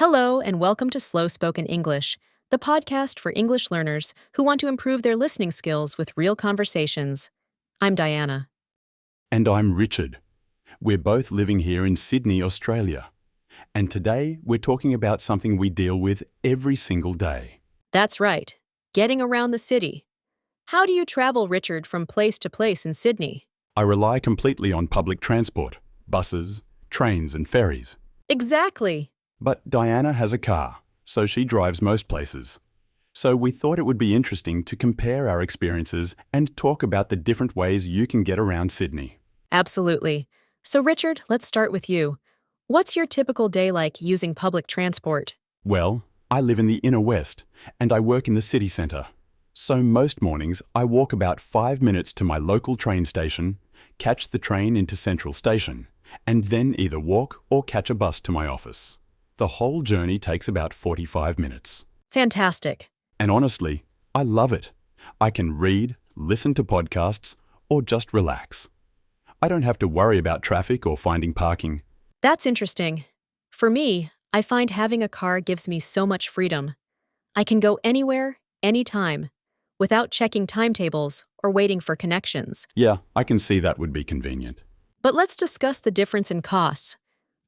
Hello, and welcome to Slow Spoken English, the podcast for English learners who want to improve their listening skills with real conversations. I'm Diana. And I'm Richard. We're both living here in Sydney, Australia. And today we're talking about something we deal with every single day. That's right, getting around the city. How do you travel, Richard, from place to place in Sydney? I rely completely on public transport, buses, trains and ferries. Exactly. But Diana has a car, so she drives most places. So we thought it would be interesting to compare our experiences and talk about the different ways you can get around Sydney. Absolutely. So, Richard, let's start with you. What's your typical day like using public transport? Well, I live in the inner west and I work in the city centre. So most mornings I walk about 5 minutes to my local train station, catch the train into Central Station, and then either walk or catch a bus to my office. The whole journey takes about 45 minutes. Fantastic. And honestly, I love it. I can read, listen to podcasts, or just relax. I don't have to worry about traffic or finding parking. That's interesting. For me, I find having a car gives me so much freedom. I can go anywhere, anytime, without checking timetables or waiting for connections. Yeah, I can see that would be convenient. But let's discuss the difference in costs.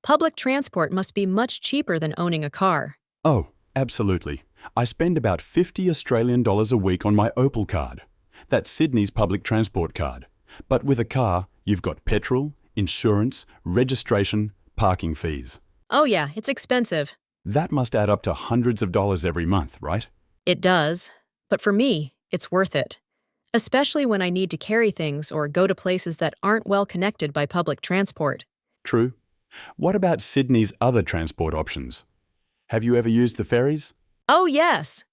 Public transport must be much cheaper than owning a car. Oh, absolutely. I spend about $50 a week on my Opal card. That's Sydney's public transport card. But with a car, you've got petrol, insurance, registration, parking fees. Oh yeah, it's expensive. That must add up to hundreds of dollars every month, right? It does. But for me, it's worth it. Especially when I need to carry things or go to places that aren't well connected by public transport. True. What about Sydney's other transport options? Have you ever used the ferries? Oh yes!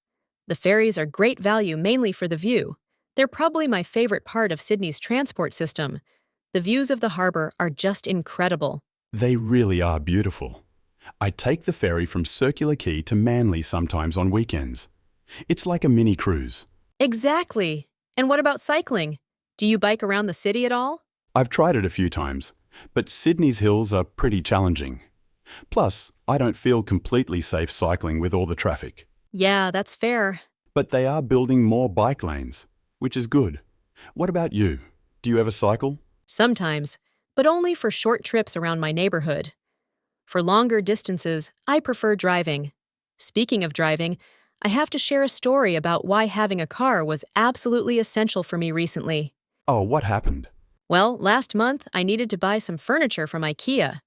The ferries are great value mainly for the view. They're probably my favorite part of Sydney's transport system. The views of the harbour are just incredible. They really are beautiful. I take the ferry from Circular Quay to Manly sometimes on weekends. It's like a mini cruise. Exactly. And what about cycling? Do you bike around the city at all? I've tried it a few times, but Sydney's hills are pretty challenging. Plus, I don't feel completely safe cycling with all the traffic. Yeah, that's fair. But they are building more bike lanes, which is good. What about you? Do you ever cycle? Sometimes, but only for short trips around my neighborhood. For longer distances, I prefer driving. Speaking of driving, I have to share a story about why having a car was absolutely essential for me recently. Oh, what happened? Well, last month, I needed to buy some furniture from IKEA.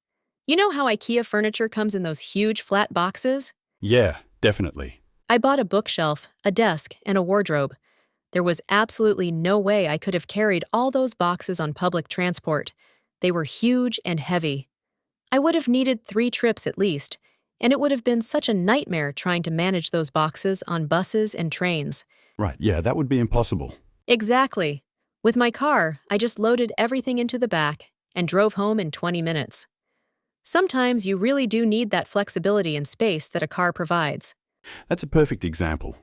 You know how IKEA furniture comes in those huge flat boxes? Yeah, definitely. I bought a bookshelf, a desk, and a wardrobe. There was absolutely no way I could have carried all those boxes on public transport. They were huge and heavy. I would have needed 3 trips at least, and it would have been such a nightmare trying to manage those boxes on buses and trains. Right, yeah, that would be impossible. Exactly. With my car, I just loaded everything into the back and drove home in 20 minutes. Sometimes you really do need that flexibility and space that a car provides. That's a perfect example.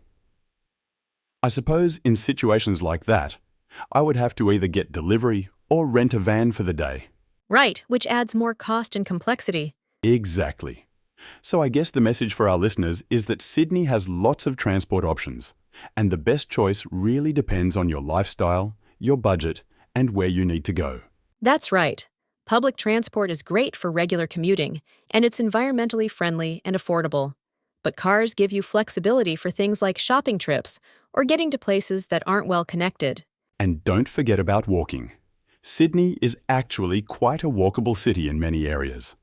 I suppose in situations like that, I would have to either get delivery or rent a van for the day. Right, which adds more cost and complexity. Exactly. So I guess the message for our listeners is that Sydney has lots of transport options, and the best choice really depends on your lifestyle, your budget, and where you need to go. That's right. Public transport is great for regular commuting, and it's environmentally friendly and affordable. But cars give you flexibility for things like shopping trips or getting to places that aren't well connected. And don't forget about walking. Sydney is actually quite a walkable city in many areas.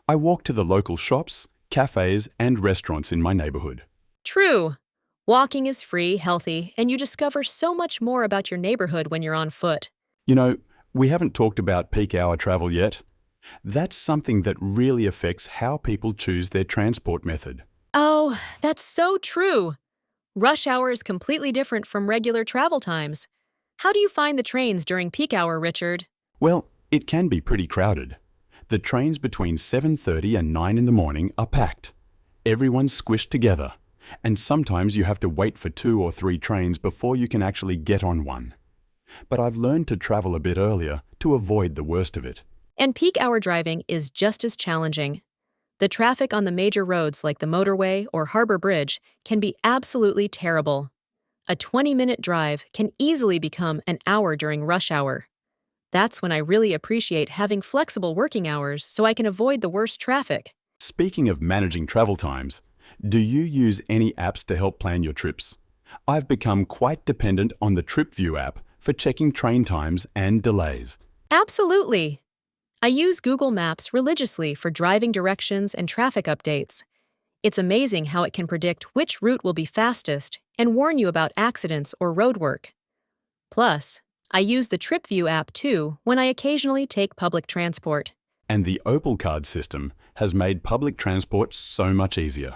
I walk to the local shops, cafes, and restaurants in my neighborhood. True. Walking is free, healthy, and you discover so much more about your neighborhood when you're on foot. You know, we haven't talked about peak hour travel yet. That's something that really affects how people choose their transport method. Oh, that's so true. Rush hour is completely different from regular travel times. How do you find the trains during peak hour, Richard? Well, it can be pretty crowded. The trains between 7:30 and 9 in the morning are packed. Everyone's squished together, and sometimes you have to wait for 2 or 3 trains before you can actually get on one. But I've learned to travel a bit earlier to avoid the worst of it. And peak hour driving is just as challenging. The traffic on the major roads like the motorway or Harbor Bridge can be absolutely terrible. A 20-minute drive can easily become an hour during rush hour. That's when I really appreciate having flexible working hours so I can avoid the worst traffic. Speaking of managing travel times, do you use any apps to help plan your trips? I've become quite dependent on the TripView app for checking train times and delays. Absolutely. I use Google Maps religiously for driving directions and traffic updates. It's amazing how it can predict which route will be fastest and warn you about accidents or roadwork. Plus, I use the TripView app too when I occasionally take public transport. And the Opal card system has made public transport so much easier.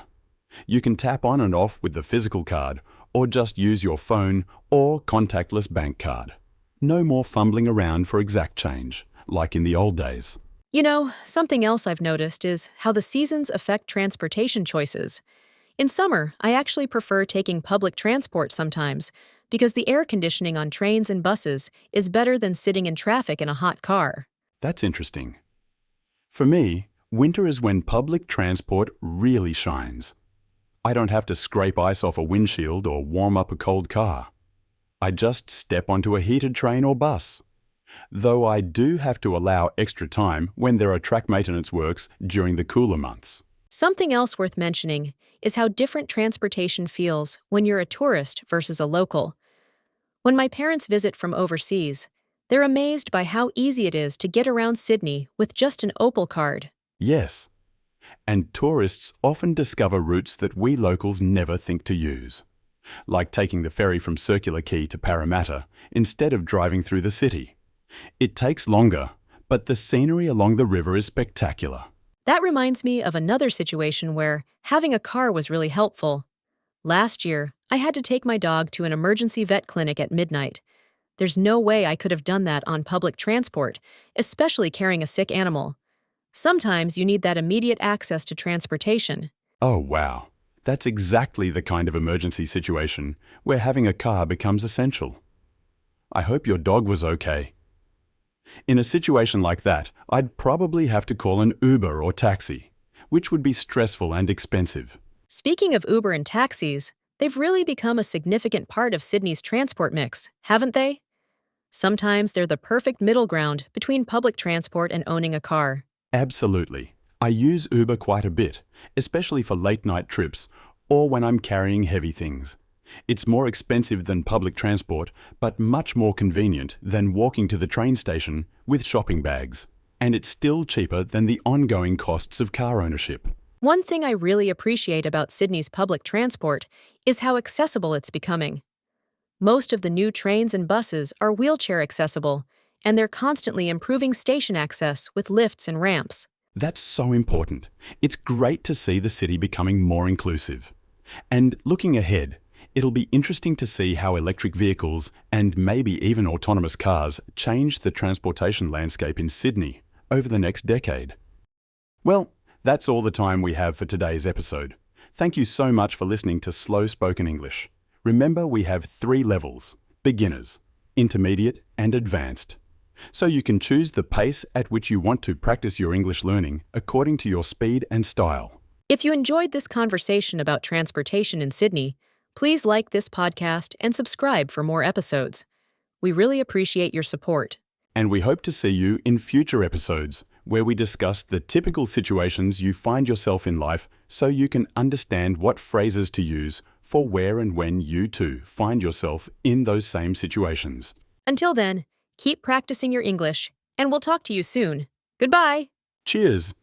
You can tap on and off with the physical card, or just use your phone or contactless bank card. No more fumbling around for exact change, like in the old days. You know, something else I've noticed is how the seasons affect transportation choices. In summer, I actually prefer taking public transport sometimes because the air conditioning on trains and buses is better than sitting in traffic in a hot car. That's interesting. For me, winter is when public transport really shines. I don't have to scrape ice off a windshield or warm up a cold car. I just step onto a heated train or bus. Though I do have to allow extra time when there are track maintenance works during the cooler months. Something else worth mentioning is how different transportation feels when you're a tourist versus a local. When my parents visit from overseas, they're amazed by how easy it is to get around Sydney with just an Opal card. Yes, and tourists often discover routes that we locals never think to use, like taking the ferry from Circular Quay to Parramatta instead of driving through the city. It takes longer, but the scenery along the river is spectacular. That reminds me of another situation where having a car was really helpful. Last year, I had to take my dog to an emergency vet clinic at midnight. There's no way I could have done that on public transport, especially carrying a sick animal. Sometimes you need that immediate access to transportation. Oh wow, that's exactly the kind of emergency situation where having a car becomes essential. I hope your dog was okay. In a situation like that, I'd probably have to call an Uber or taxi, which would be stressful and expensive. Speaking of Uber and taxis, they've really become a significant part of Sydney's transport mix, haven't they? Sometimes they're the perfect middle ground between public transport and owning a car. Absolutely. I use Uber quite a bit, especially for late-night trips or when I'm carrying heavy things. It's more expensive than public transport, but much more convenient than walking to the train station with shopping bags. And it's still cheaper than the ongoing costs of car ownership. One thing I really appreciate about Sydney's public transport is how accessible it's becoming. Most of the new trains and buses are wheelchair accessible, and they're constantly improving station access with lifts and ramps. That's so important. It's great to see the city becoming more inclusive. And looking ahead, it'll be interesting to see how electric vehicles and maybe even autonomous cars change the transportation landscape in Sydney over the next decade. Well, that's all the time we have for today's episode. Thank you so much for listening to Slow Spoken English. Remember, we have 3 levels: beginners, intermediate, and advanced. So you can choose the pace at which you want to practice your English learning according to your speed and style. If you enjoyed this conversation about transportation in Sydney, please like this podcast and subscribe for more episodes. We really appreciate your support. And we hope to see you in future episodes where we discuss the typical situations you find yourself in life so you can understand what phrases to use for where and when you too find yourself in those same situations. Until then, keep practicing your English, and we'll talk to you soon. Goodbye! Cheers!